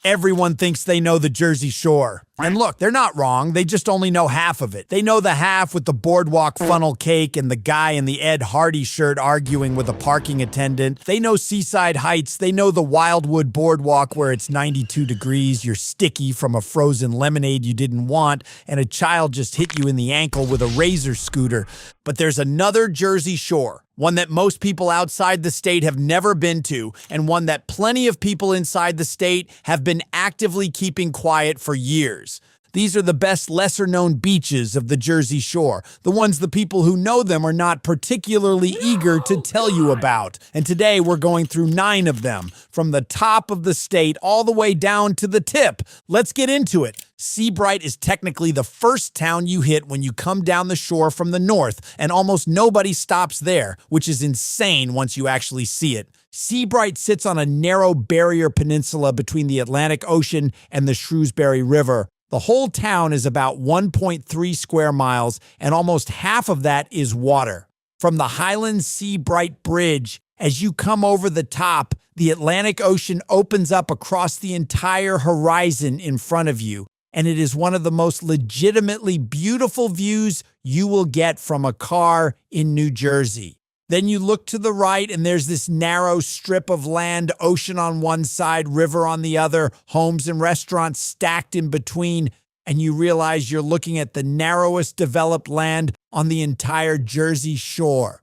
Everyone thinks they know the Jersey Shore. And look, they're not wrong. They just only know half of it. They know the half with the boardwalk funnel cake and the guy in the Ed Hardy shirt arguing with a parking attendant. They know Seaside Heights. They know the Wildwood Boardwalk where it's 92 degrees, you're sticky from a frozen lemonade you didn't want, and a child just hit you in the ankle with a razor scooter. But there's another Jersey Shore, one that most people outside the state have never been to, and one that plenty of people inside the state have been actively keeping quiet for years. These are the best lesser-known beaches of the Jersey Shore, the ones the people who know them are not particularly eager to tell you about. And today we're going through 9 of them, from the top of the state all the way down to the tip. Let's get into it. Seabright is technically the first town you hit when you come down the shore from the north, and almost nobody stops there, which is insane once you actually see it. Seabright sits on a narrow barrier peninsula between the Atlantic Ocean and the Shrewsbury River. The whole town is about 1.3 square miles, and almost half of that is water. From the Highland Seabright Bridge, as you come over the top, the Atlantic Ocean opens up across the entire horizon in front of you, and it is one of the most legitimately beautiful views you will get from a car in New Jersey. Then you look to the right, and there's this narrow strip of land, ocean on one side, river on the other, homes and restaurants stacked in between, and you realize you're looking at the narrowest developed land on the entire Jersey Shore.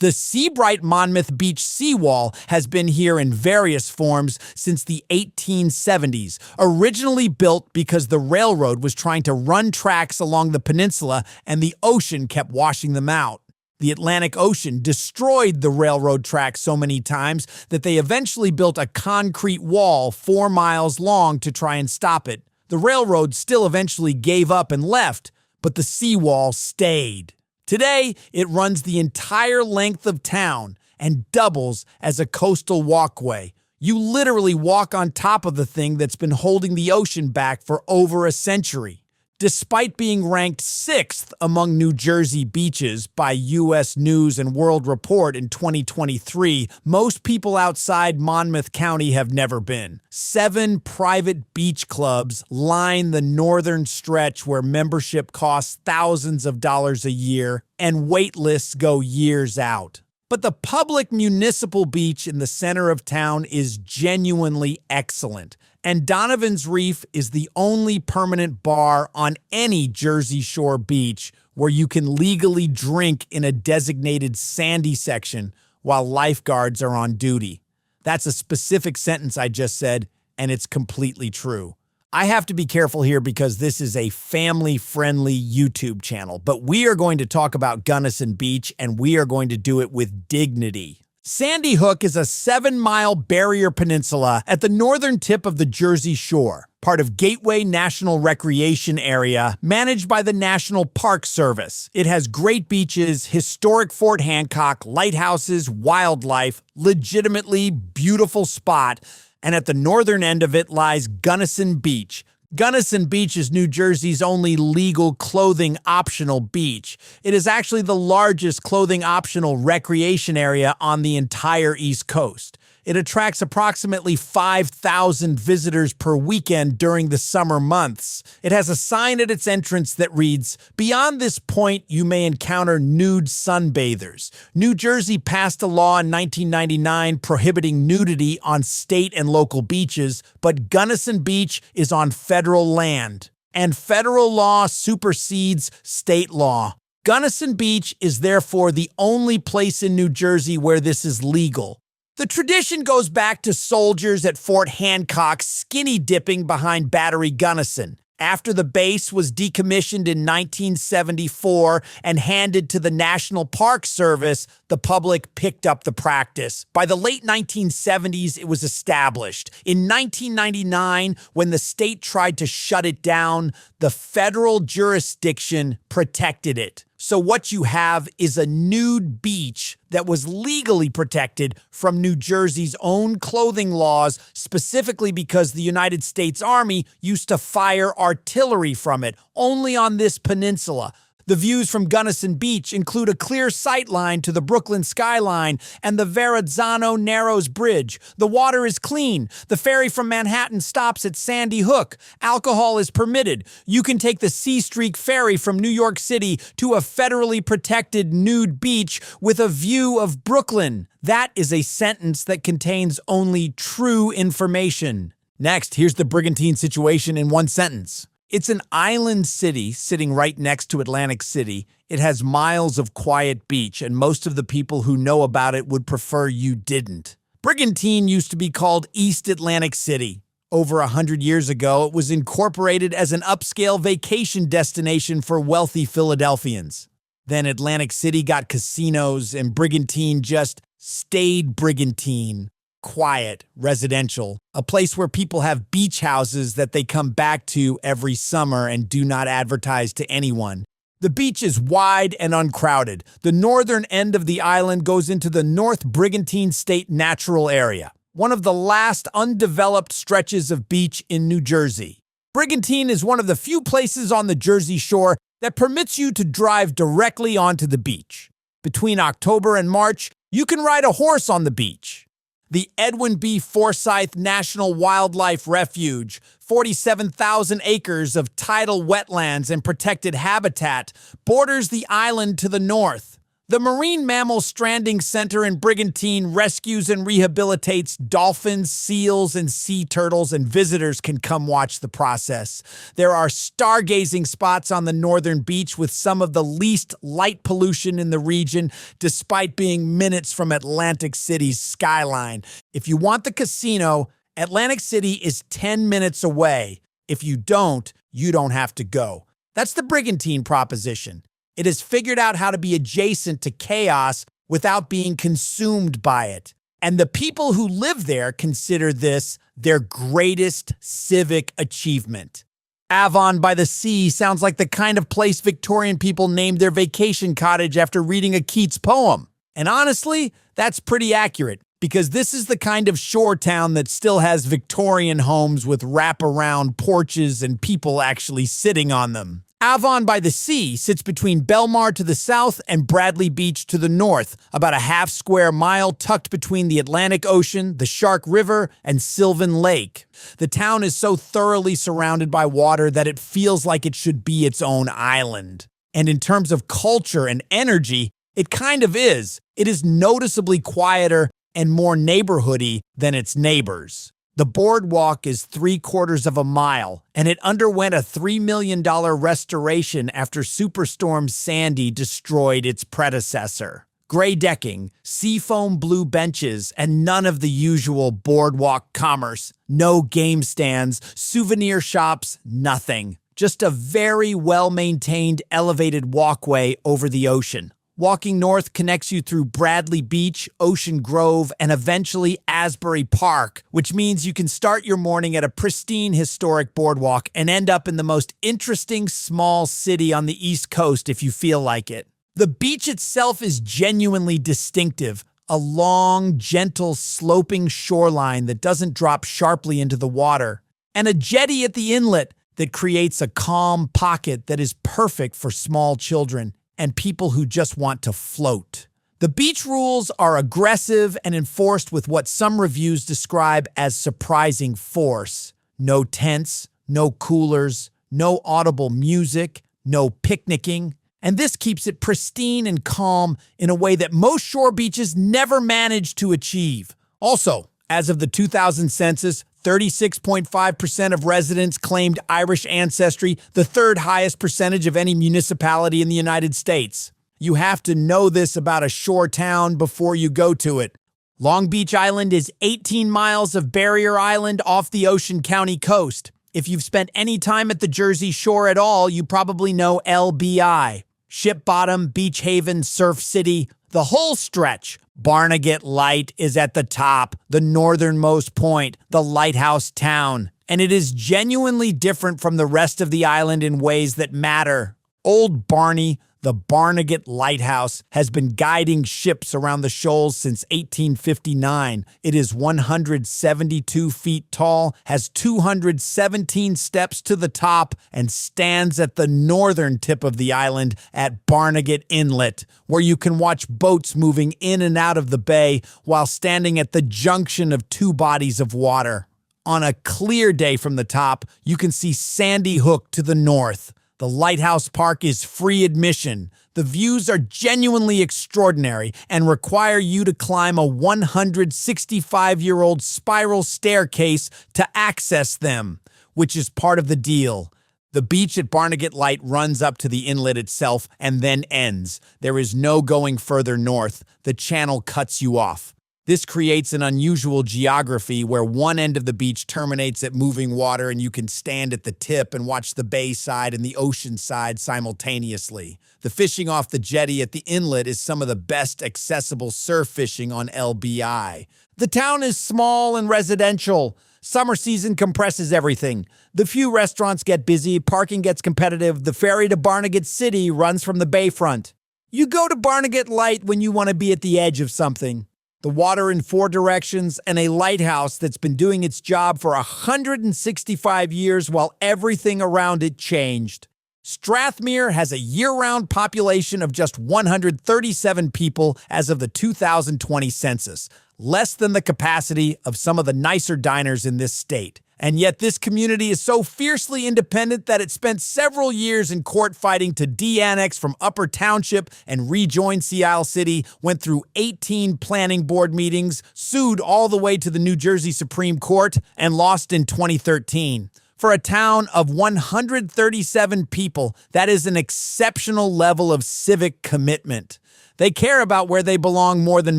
The Seabright Monmouth Beach seawall has been here in various forms since the 1870s, originally built because the railroad was trying to run tracks along the peninsula and the ocean kept washing them out. The Atlantic Ocean destroyed the railroad tracks so many times that they eventually built a concrete wall 4 miles long to try and stop it. The railroad still eventually gave up and left, but the seawall stayed. Today, it runs the entire length of town and doubles as a coastal walkway. You literally walk on top of the thing that's been holding the ocean back for over a century. Despite being ranked 6th among New Jersey beaches by U.S. News and World Report in 2023, most people outside Monmouth County have never been. 7 private beach clubs line the northern stretch where membership costs thousands of dollars a year, and wait lists go years out. But the public municipal beach in the center of town is genuinely excellent. And Donovan's Reef is the only permanent bar on any Jersey Shore beach where you can legally drink in a designated sandy section while lifeguards are on duty. That's a specific sentence I just said, and it's completely true. I have to be careful here because this is a family-friendly YouTube channel, but we are going to talk about Gunnison Beach, and we are going to do it with dignity. Sandy Hook is a 7-mile barrier peninsula at the northern tip of the Jersey Shore, part of Gateway National Recreation Area, managed by the National Park Service. It has great beaches, historic Fort Hancock, lighthouses, wildlife, legitimately beautiful spot, and at the northern end of it lies Gunnison Beach. Gunnison Beach is New Jersey's only legal clothing optional beach. It is actually the largest clothing optional recreation area on the entire East Coast. It attracts approximately 5,000 visitors per weekend during the summer months. It has a sign at its entrance that reads, "Beyond this point, you may encounter nude sunbathers." New Jersey passed a law in 1999 prohibiting nudity on state and local beaches, but Gunnison Beach is on federal land, and federal law supersedes state law. Gunnison Beach is therefore the only place in New Jersey where this is legal. The tradition goes back to soldiers at Fort Hancock skinny dipping behind Battery Gunnison. After the base was decommissioned in 1974 and handed to the National Park Service, the public picked up the practice. By the late 1970s, it was established. In 1999, when the state tried to shut it down, the federal jurisdiction protected it. So what you have is a nude beach that was legally protected from New Jersey's own clothing laws, specifically because the United States Army used to fire artillery from it, only on this peninsula. The The views from Gunnison Beach include a clear sight line to the Brooklyn skyline and the Verrazzano Narrows Bridge. The water is clean. The ferry from Manhattan stops at Sandy Hook. Alcohol is permitted. You can take the Sea Streak ferry from New York City to a federally protected nude beach with a view of Brooklyn. That is a sentence that contains only true information. Next, here's the Brigantine situation in one sentence. It's an island city sitting right next to Atlantic City. It has miles of quiet beach, and most of the people who know about it would prefer you didn't. Brigantine used to be called East Atlantic City. Over 100 years ago, it was incorporated as an upscale vacation destination for wealthy Philadelphians. Then Atlantic City got casinos, and Brigantine just stayed Brigantine. Quiet, residential, a place where people have beach houses that they come back to every summer and do not advertise to anyone. The beach is wide and uncrowded. The northern end of the island goes into the North Brigantine State Natural Area, one of the last undeveloped stretches of beach in New Jersey. Brigantine is one of the few places on the Jersey Shore that permits you to drive directly onto the beach. Between October and March, you can ride a horse on the beach. The Edwin B. Forsyth National Wildlife Refuge, 47,000 acres of tidal wetlands and protected habitat, borders the island to the north. The Marine Mammal Stranding Center in Brigantine rescues and rehabilitates dolphins, seals, and sea turtles, and visitors can come watch the process. There are stargazing spots on the northern beach with some of the least light pollution in the region, despite being minutes from Atlantic City's skyline. If you want the casino, Atlantic City is 10 minutes away. If you don't have to go. That's the Brigantine proposition. It has figured out how to be adjacent to chaos without being consumed by it. And the people who live there consider this their greatest civic achievement. Avon-by-the-Sea sounds like the kind of place Victorian people named their vacation cottage after reading a Keats poem. And honestly, that's pretty accurate, because this is the kind of shore town that still has Victorian homes with wraparound porches and people actually sitting on them. Avon-by-the-Sea sits between Belmar to the south and Bradley Beach to the north, about a half square mile tucked between the Atlantic Ocean, the Shark River, and Sylvan Lake. The town is so thoroughly surrounded by water that it feels like it should be its own island. And in terms of culture and energy, it kind of is. It is noticeably quieter and more neighborhoody than its neighbors. The boardwalk is 3/4 of a mile, and it underwent a $3 million restoration after Superstorm Sandy destroyed its predecessor. Gray decking, seafoam blue benches, and none of the usual boardwalk commerce. No game stands, souvenir shops, nothing. Just a very well-maintained elevated walkway over the ocean. Walking north connects you through Bradley Beach, Ocean Grove, and eventually Asbury Park, which means you can start your morning at a pristine historic boardwalk and end up in the most interesting small city on the East Coast if you feel like it. The beach itself is genuinely distinctive, a long, gentle, sloping shoreline that doesn't drop sharply into the water, and a jetty at the inlet that creates a calm pocket that is perfect for small children and people who just want to float. The beach rules are aggressive and enforced with what some reviews describe as surprising force. No tents, no coolers, no audible music, no picnicking. And this keeps it pristine and calm in a way that most shore beaches never manage to achieve. Also, as of the 2000 census, 36.5% of residents claimed Irish ancestry, the third highest percentage of any municipality in the United States. You have to know this about a shore town before you go to it. Long Beach Island is 18 miles of barrier island off the Ocean County coast. If you've spent any time at the Jersey Shore at all, you probably know LBI. Ship Bottom, Beach Haven, Surf City, the whole stretch. Barnegat Light is at the top, the northernmost point, the lighthouse town. And it is genuinely different from the rest of the island in ways that matter. Old Barney, The Barnegat Lighthouse has been guiding ships around the shoals since 1859. It is 172 feet tall, has 217 steps to the top, and stands at the northern tip of the island at Barnegat Inlet, where you can watch boats moving in and out of the bay while standing at the junction of two bodies of water. On a clear day from the top, you can see Sandy Hook to the north. The Lighthouse Park is free admission. The views are genuinely extraordinary and require you to climb a 165-year-old spiral staircase to access them, which is part of the deal. The beach at Barnegat Light runs up to the inlet itself and then ends. There is no going further north. The channel cuts you off. This creates an unusual geography where one end of the beach terminates at moving water and you can stand at the tip and watch the bay side and the ocean side simultaneously. The fishing off the jetty at the inlet is some of the best accessible surf fishing on LBI. The town is small and residential. Summer season compresses everything. The few restaurants get busy, parking gets competitive, the ferry to Barnegat City runs from the bayfront. You go to Barnegat Light when you want to be at the edge of something. The water in four directions, and a lighthouse that's been doing its job for 165 years while everything around it changed. Strathmere has a year-round population of just 137 people as of the 2020 census, less than the capacity of some of the nicer diners in this state. And yet this community is so fiercely independent that it spent several years in court fighting to de-annex from Upper Township and rejoin Sea Isle City, went through 18 planning board meetings, sued all the way to the New Jersey Supreme Court, and lost in 2013. For a town of 137 people, that is an exceptional level of civic commitment. They care about where they belong more than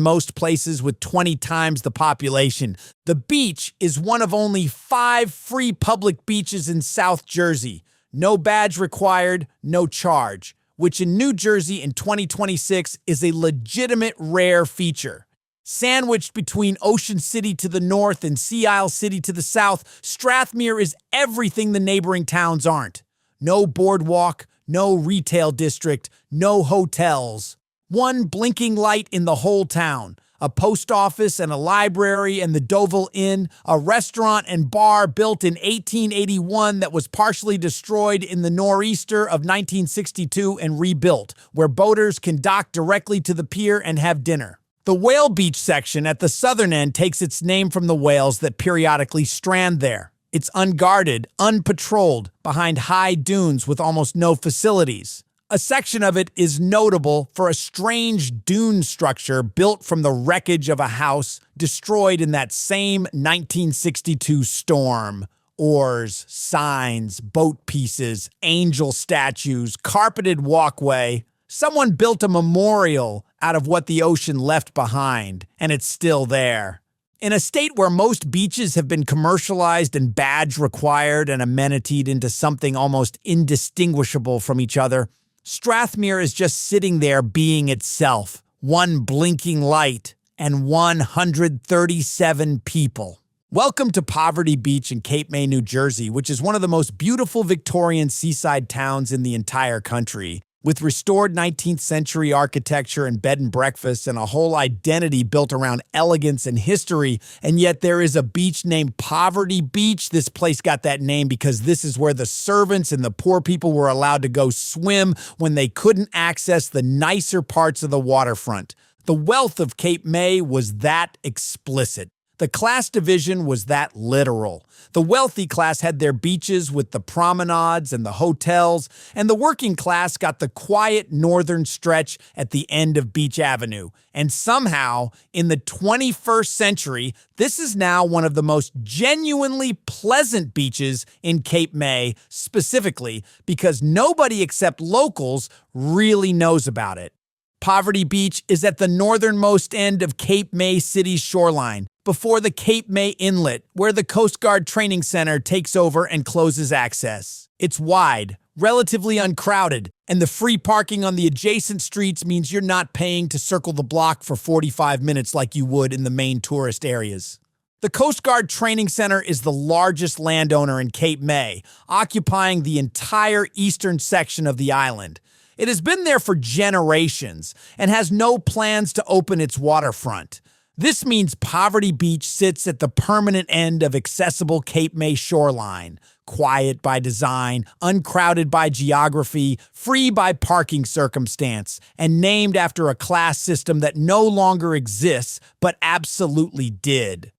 most places with 20 times the population. The beach is one of only 5 free public beaches in South Jersey. No badge required, no charge, which in New Jersey in 2026 is a legitimate rare feature. Sandwiched between Ocean City to the north and Sea Isle City to the south, Strathmere is everything the neighboring towns aren't. No boardwalk, no retail district, no hotels. One blinking light in the whole town, a post office and a library and the Deauville Inn, a restaurant and bar built in 1881 that was partially destroyed in the nor'easter of 1962 and rebuilt, where boaters can dock directly to the pier and have dinner. The Whale Beach section at the southern end takes its name from the whales that periodically strand there. It's unguarded, unpatrolled, behind high dunes with almost no facilities. A section of it is notable for a strange dune structure built from the wreckage of a house destroyed in that same 1962 storm. Oars, signs, boat pieces, angel statues, carpeted walkway. Someone built a memorial out of what the ocean left behind, and it's still there. In a state where most beaches have been commercialized and badge required and amenitied into something almost indistinguishable from each other, Strathmere is just sitting there being itself, one blinking light and 137 people. Welcome to Poverty Beach in Cape May, New Jersey, which is one of the most beautiful Victorian seaside towns in the entire country. With restored 19th century architecture and bed and breakfast and a whole identity built around elegance and history, and yet there is a beach named Poverty Beach. This place got that name because this is where the servants and the poor people were allowed to go swim when they couldn't access the nicer parts of the waterfront. The wealth of Cape May was that explicit. The class division was that literal. The wealthy class had their beaches with the promenades and the hotels, and the working class got the quiet northern stretch at the end of Beach Avenue. And somehow, in the 21st century, this is now one of the most genuinely pleasant beaches in Cape May, specifically because nobody except locals really knows about it. Poverty Beach is at the northernmost end of Cape May City's shoreline, before the Cape May Inlet, where the Coast Guard Training Center takes over and closes access. It's wide, relatively uncrowded, and the free parking on the adjacent streets means you're not paying to circle the block for 45 minutes like you would in the main tourist areas. The Coast Guard Training Center is the largest landowner in Cape May, occupying the entire eastern section of the island. It has been there for generations and has no plans to open its waterfront. This means Poverty Beach sits at the permanent end of accessible Cape May shoreline, quiet by design, uncrowded by geography, free by parking circumstance, and named after a class system that no longer exists but absolutely did.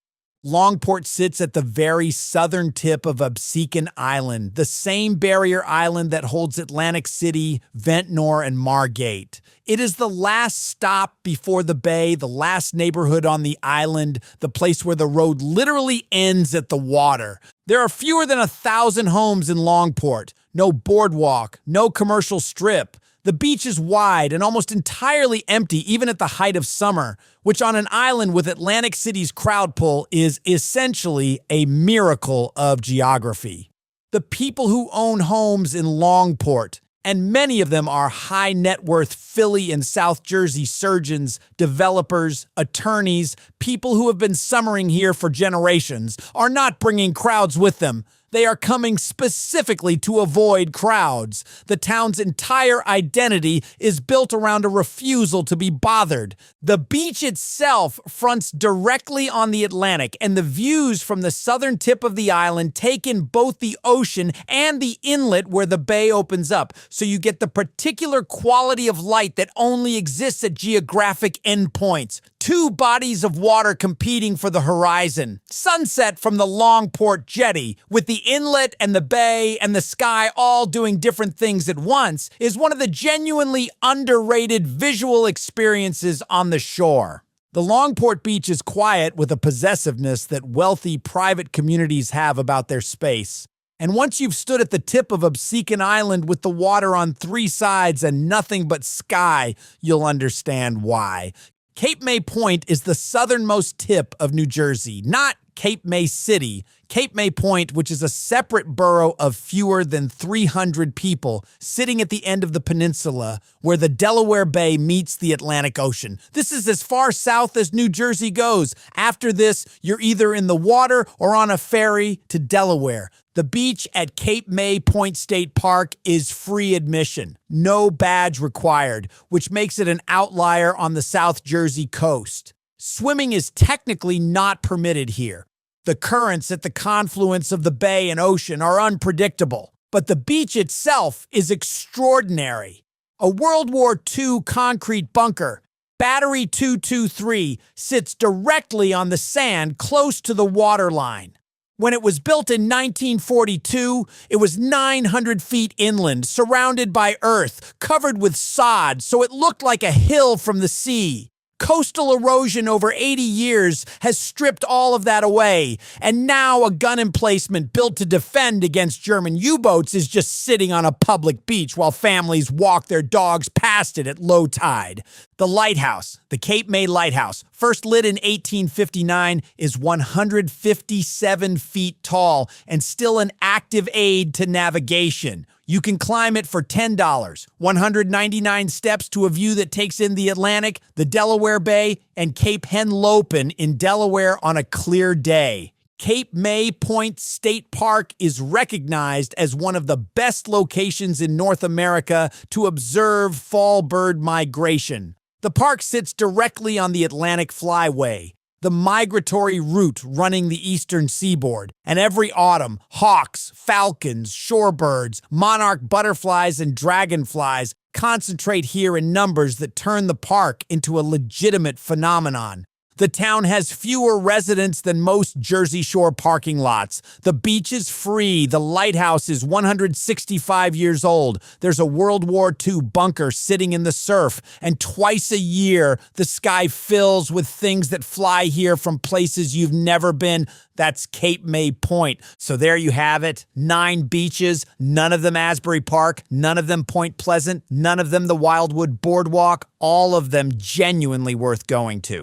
Longport sits at the very southern tip of Absecon Island, the same barrier island that holds Atlantic City, Ventnor, and Margate. It is the last stop before the bay, the last neighborhood on the island, the place where the road literally ends at the water. There are fewer than 1,000 homes in Longport, no boardwalk, no commercial strip. The beach is wide and almost entirely empty even at the height of summer, which on an island with Atlantic City's crowd pull is essentially a miracle of geography. The people who own homes in Longport, and many of them are high net worth Philly and South Jersey surgeons, developers, attorneys, people who have been summering here for generations, are not bringing crowds with them. They are coming specifically to avoid crowds. The town's entire identity is built around a refusal to be bothered. The beach itself fronts directly on the Atlantic, and the views from the southern tip of the island take in both the ocean and the inlet where the bay opens up, so you get the particular quality of light that only exists at geographic endpoints. Two bodies of water competing for the horizon. Sunset from the Longport jetty, with the inlet and the bay and the sky all doing different things at once, is one of the genuinely underrated visual experiences on the shore. The Longport beach is quiet with a possessiveness that wealthy private communities have about their space. And once you've stood at the tip of Absecon Island with the water on three sides and nothing but sky, you'll understand why. Cape May Point is the southernmost tip of New Jersey, not Cape May City. Cape May Point, which is a separate borough of fewer than 300 people, sitting at the end of the peninsula where the Delaware Bay meets the Atlantic Ocean. This is as far south as New Jersey goes. After this, you're either in the water or on a ferry to Delaware. The beach at Cape May Point State Park is free admission, no badge required, which makes it an outlier on the South Jersey coast. Swimming is technically not permitted here. The currents at the confluence of the bay and ocean are unpredictable, but the beach itself is extraordinary. A World War II concrete bunker, Battery 223, sits directly on the sand close to the waterline. When it was built in 1942, it was 900 feet inland, surrounded by earth, covered with sod, so it looked like a hill from the sea. Coastal erosion over 80 years has stripped all of that away, and now a gun emplacement built to defend against German U-boats is just sitting on a public beach while families walk their dogs past it at low tide. The lighthouse, the Cape May Lighthouse, first lit in 1859, is 157 feet tall and still an active aid to navigation. You can climb it for $10, 199 steps to a view that takes in the Atlantic, the Delaware Bay, and Cape Henlopen in Delaware on a clear day. Cape May Point State Park is recognized as one of the best locations in North America to observe fall bird migration. The park sits directly on the Atlantic Flyway, the migratory route running the eastern seaboard, and every autumn, hawks, falcons, shorebirds, monarch butterflies, and dragonflies concentrate here in numbers that turn the park into a legitimate phenomenon. The town has fewer residents than most Jersey Shore parking lots. The beach is free. The lighthouse is 165 years old. There's a World War II bunker sitting in the surf. And twice a year, the sky fills with things that fly here from places you've never been. That's Cape May Point. So there you have it. 9 beaches, none of them Asbury Park, none of them Point Pleasant, none of them the Wildwood Boardwalk, all of them genuinely worth going to.